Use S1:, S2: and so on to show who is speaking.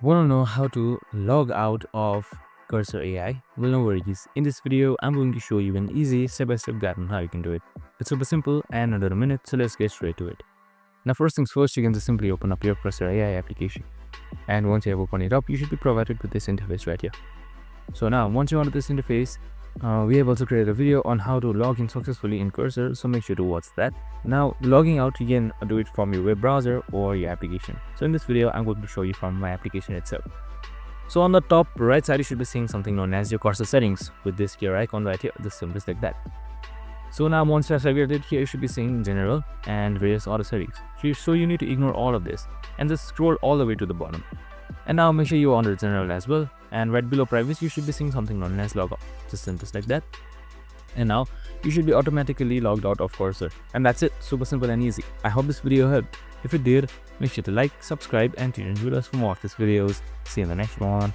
S1: Want to know how to log out of Cursor AI? Well, no worries. In this video, I'm going to show you an easy step-by-step guide on how you can do it. It's super simple and under a minute, so let's get straight to it. Now, first things first, you can just simply open up your Cursor AI application. And once you have opened it up, you should be provided with this interface right here. So now, once you're onto this interface, we have also created a video on how to log in successfully in Cursor, so make sure to watch that. Now, logging out, you can do it from your web browser or your application. So in this video, I'm going to show you from my application itself. So on the top right side, you should be seeing something known as your Cursor settings with this gear icon right here, just simply like that. So now once you have selected here, you should be seeing general and various other settings. So you need to ignore all of this and just scroll all the way to the bottom. And now make sure you're under general as well. And right below privacy, you should be seeing something known as logout. Just simple like that. And now you should be automatically logged out of Cursor. And that's it. Super simple and easy. I hope this video helped. If it did, make sure to like, subscribe, and tune in with us for more of these videos. See you in the next one.